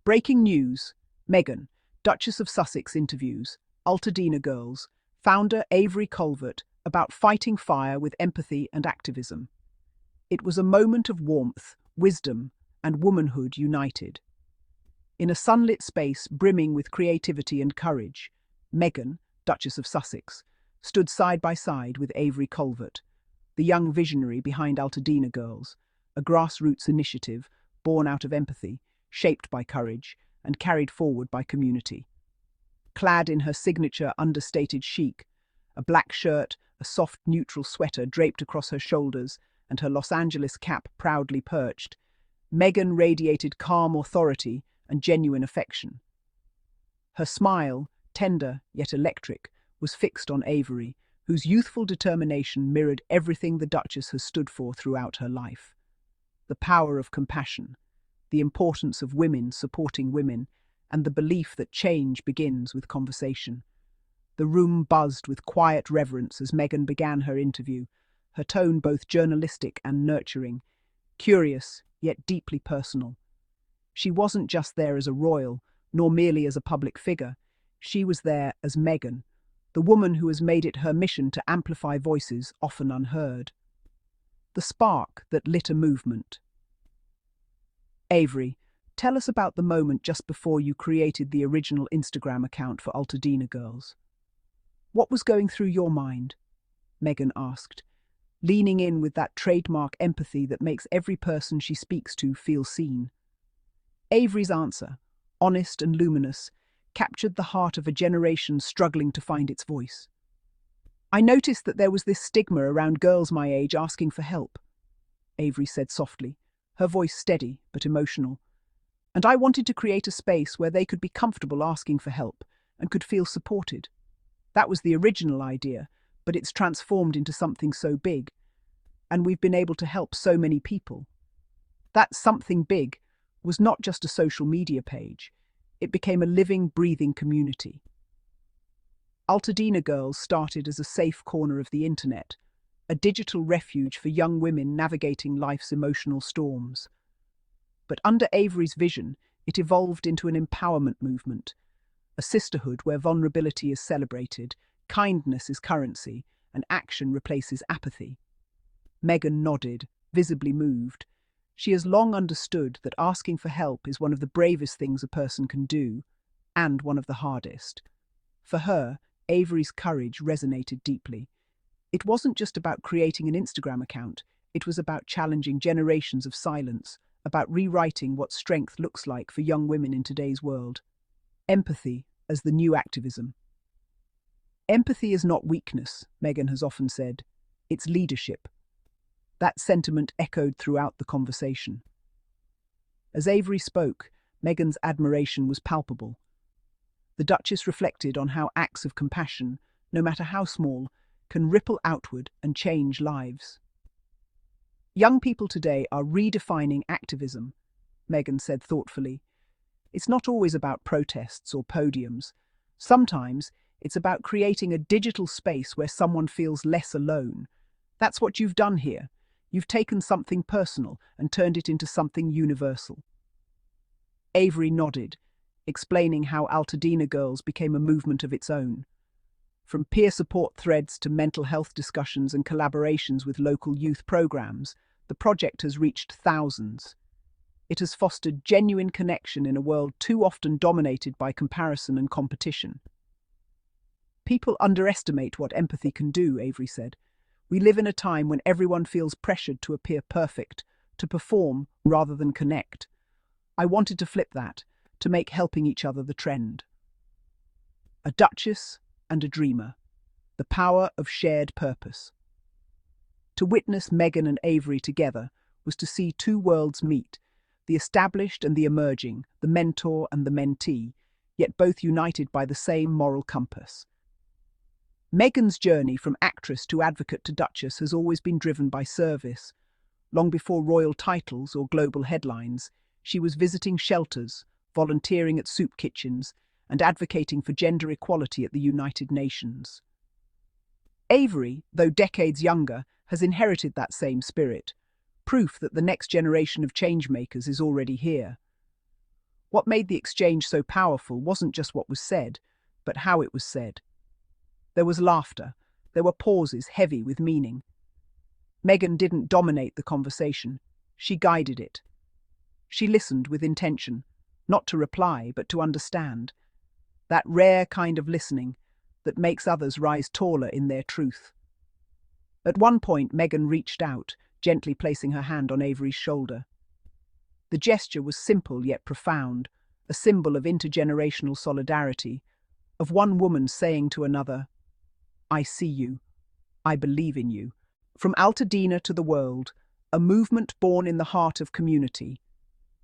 Breaking news. Meghan, Duchess of Sussex interviews Altadena Girls, founder Avery Colvert about fighting fire with empathy and activism. It was a moment of warmth, wisdom, and womanhood united. In a sunlit space brimming with creativity and courage, Meghan, Duchess of Sussex, stood side by side with Avery Colvert, the young visionary behind Altadena Girls, a grassroots initiative born out of empathy, shaped by courage, and carried forward by community. Clad in her signature understated chic, a black shirt, a soft neutral sweater draped across her shoulders, and her Los Angeles cap proudly perched, Meghan radiated calm authority and genuine affection. Her smile, tender yet electric, was fixed on Avery, whose youthful determination mirrored everything the Duchess has stood for throughout her life. The power of compassion, the importance of women supporting women, and the belief that change begins with conversation. The room buzzed with quiet reverence as Meghan began her interview, her tone both journalistic and nurturing, curious yet deeply personal. She wasn't just there as a royal, nor merely as a public figure. She was there as Meghan, the woman who has made it her mission to amplify voices often unheard. The spark that lit a movement. Avery, tell us about the moment just before you created the original Instagram account for Altadena Girls. What was going through your mind? Meghan asked, leaning in with that trademark empathy that makes every person she speaks to feel seen. Avery's answer, honest and luminous, captured the heart of a generation struggling to find its voice. I noticed that there was this stigma around girls my age asking for help, Avery said softly, her voice steady but emotional. And I wanted to create a space where they could be comfortable asking for help and could feel supported. That was the original idea, but it's transformed into something so big, and we've been able to help so many people. That something big was not just a social media page. It became a living, breathing community. Altadena Girls started as a safe corner of the internet, a digital refuge for young women navigating life's emotional storms. But under Avery's vision, it evolved into an empowerment movement, a sisterhood where vulnerability is celebrated, kindness is currency, and action replaces apathy. Meghan nodded, visibly moved. She has long understood that asking for help is one of the bravest things a person can do, and one of the hardest. For her, Avery's courage resonated deeply. It wasn't just about creating an Instagram account, it was about challenging generations of silence, about rewriting what strength looks like for young women in today's world. Empathy as the new activism. Empathy is not weakness, Meghan has often said. It's leadership. That sentiment echoed throughout the conversation. As Avery spoke, Meghan's admiration was palpable. The Duchess reflected on how acts of compassion, no matter how small, can ripple outward and change lives. Young people today are redefining activism, Meghan said thoughtfully. It's not always about protests or podiums. Sometimes it's about creating a digital space where someone feels less alone. That's what you've done here. You've taken something personal and turned it into something universal. Avery nodded, explaining how Altadena Girls became a movement of its own. From peer support threads to mental health discussions and collaborations with local youth programs, the project has reached thousands. It has fostered genuine connection in a world too often dominated by comparison and competition. People underestimate what empathy can do, Avery said. We live in a time when everyone feels pressured to appear perfect, to perform rather than connect. I wanted to flip that, to make helping each other the trend. A duchess and a dreamer. The power of shared purpose. To witness Meghan and Avery together was to see two worlds meet, the established and the emerging, the mentor and the mentee, yet both united by the same moral compass. Meghan's journey from actress to advocate to duchess has always been driven by service. Long before royal titles or global headlines, she was visiting shelters, volunteering at soup kitchens, and advocating for gender equality at the United Nations. Avery, though decades younger, has inherited that same spirit, proof that the next generation of changemakers is already here. What made the exchange so powerful wasn't just what was said, but how it was said. There was laughter. There were pauses heavy with meaning. Meghan didn't dominate the conversation. She guided it. She listened with intention, not to reply, but to understand. That rare kind of listening that makes others rise taller in their truth. At one point, Meghan reached out, gently placing her hand on Avery's shoulder. The gesture was simple yet profound, a symbol of intergenerational solidarity, of one woman saying to another, "I see you. I believe in you." From Altadena to the world, a movement born in the heart of community.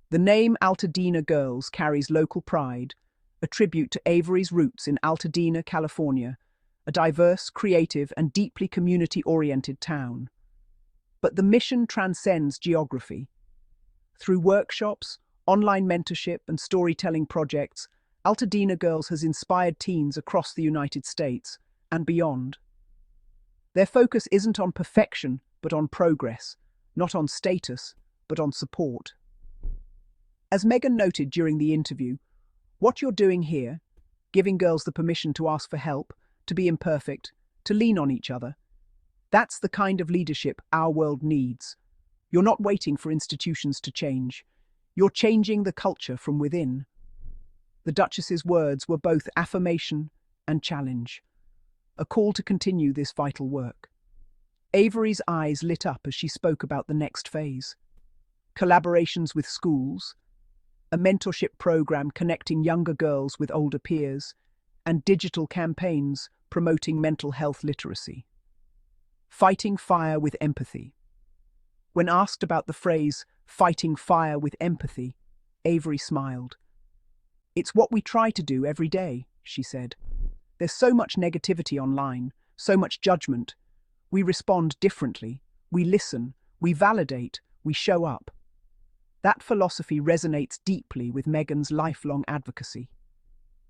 The name Altadena Girls carries local pride, a tribute to Avery's roots in Altadena, California, a diverse, creative, and deeply community-oriented town. But the mission transcends geography. Through workshops, online mentorship, and storytelling projects, Altadena Girls has inspired teens across the United States and beyond. Their focus isn't on perfection, but on progress, not on status, but on support. As Meghan noted during the interview, what you're doing here, giving girls the permission to ask for help, to be imperfect, to lean on each other, that's the kind of leadership our world needs. You're not waiting for institutions to change. You're changing the culture from within. The Duchess's words were both affirmation and challenge, a call to continue this vital work. Avery's eyes lit up as she spoke about the next phase. Collaborations with schools, a mentorship program connecting younger girls with older peers, and digital campaigns promoting mental health literacy. Fighting fire with empathy. When asked about the phrase, fighting fire with empathy, Avery smiled. "It's what we try to do every day," she said. "There's so much negativity online, so much judgment. We respond differently. We listen, we validate, we show up." That philosophy resonates deeply with Meghan's lifelong advocacy.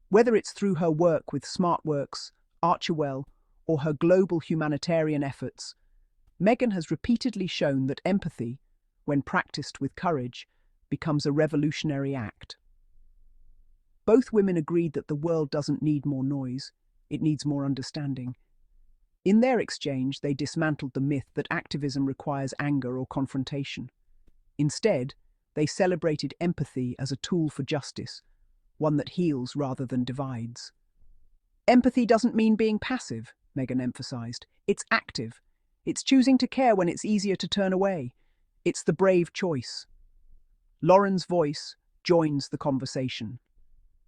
Whether it's through her work with SmartWorks, Archerwell, or her global humanitarian efforts, Meghan has repeatedly shown that empathy, when practiced with courage, becomes a revolutionary act. Both women agreed that the world doesn't need more noise, it needs more understanding. In their exchange, they dismantled the myth that activism requires anger or confrontation. Instead, they celebrated empathy as a tool for justice, one that heals rather than divides. Empathy doesn't mean being passive, Meghan emphasized. It's active. It's choosing to care when it's easier to turn away. It's the brave choice. Lauren's voice joins the conversation.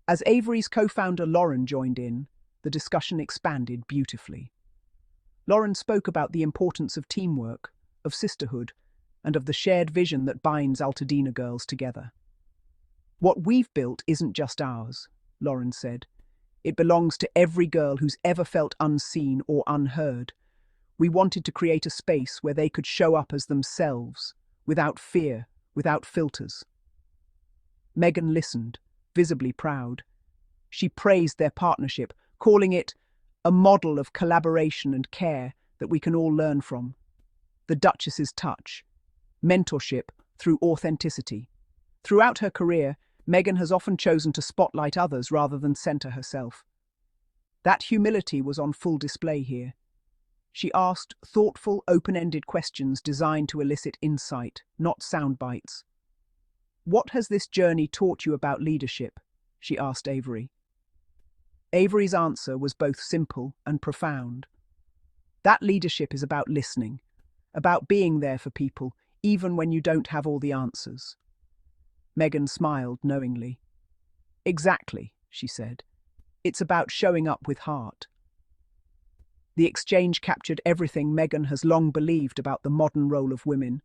As Avery's co-founder Lauren joined in, the discussion expanded beautifully. Lauren spoke about the importance of teamwork, of sisterhood, and of the shared vision that binds Altadena Girls together. "What we've built isn't just ours," Lauren said. "It belongs to every girl who's ever felt unseen or unheard. We wanted to create a space where they could show up as themselves, without fear, without filters." Meghan listened, visibly proud. She praised their partnership, calling it a model of collaboration and care that we can all learn from. The Duchess's touch. Mentorship through authenticity. Throughout her career, Meghan has often chosen to spotlight others rather than center herself. That humility was on full display here. She asked thoughtful, open-ended questions designed to elicit insight, not sound bites. "What has this journey taught you about leadership?" she asked Avery. Avery's answer was both simple and profound. That leadership is about listening, about being there for people, even when you don't have all the answers. Meghan smiled knowingly. "Exactly," she said. "It's about showing up with heart." The exchange captured everything Meghan has long believed about the modern role of women,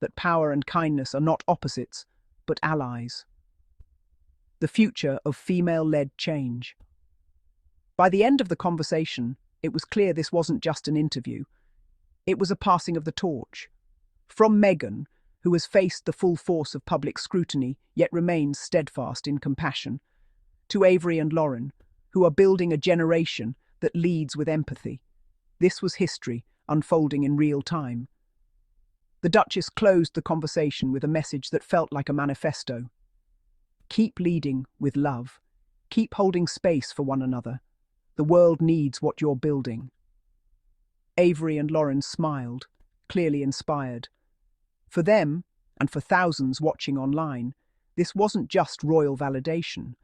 that power and kindness are not opposites, but allies. The future of female-led change. By the end of the conversation, it was clear this wasn't just an interview. It was a passing of the torch. From Meghan, who has faced the full force of public scrutiny, yet remains steadfast in compassion, to Avery and Lauren, who are building a generation that leads with empathy. This was history, unfolding in real time. The Duchess closed the conversation with a message that felt like a manifesto. Keep leading with love. Keep holding space for one another. The world needs what you're building. Avery and Lauren smiled, clearly inspired. For them, and for thousands watching online, this wasn't just royal validation.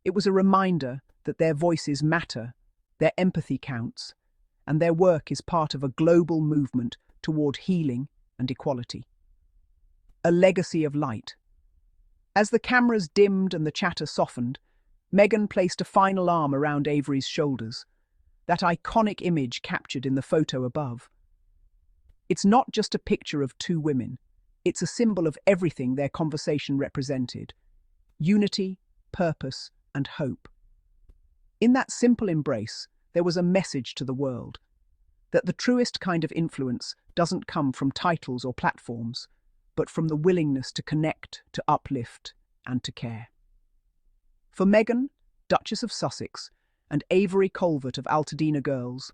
It was a reminder that their voices matter, their empathy counts, and their work is part of a global movement toward healing and equality. A legacy of light. As the cameras dimmed and the chatter softened, Meghan placed a final arm around Avery's shoulders, that iconic image captured in the photo above. It's not just a picture of two women, it's a symbol of everything their conversation represented: unity, purpose, and hope. In that simple embrace, there was a message to the world, that the truest kind of influence doesn't come from titles or platforms, but from the willingness to connect, to uplift, and to care. For Meghan, Duchess of Sussex, and Avery Colvert of Altadena Girls,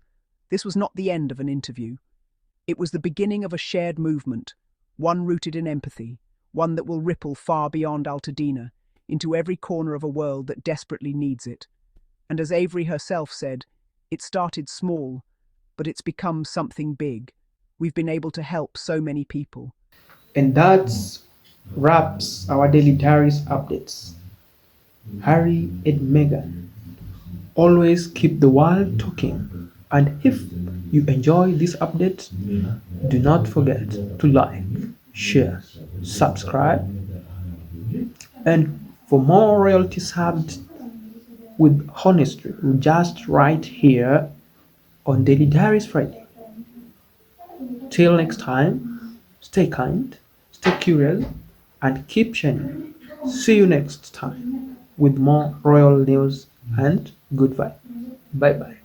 this was not the end of an interview. It was the beginning of a shared movement, one rooted in empathy, one that will ripple far beyond Altadena, into every corner of a world that desperately needs it. And as Avery herself said, it started small, but it's become something big. We've been able to help so many people. And that wraps our daily diaries updates. Harry and Meghan. Always keep the world talking. And if you enjoy this update, do not forget to like, share, subscribe, and for more royalty served with honesty, just right here on Daily Diaries Friday. Till next time, stay kind, stay curious, and keep shining. See you next time with more royal news and good vibe. Bye bye.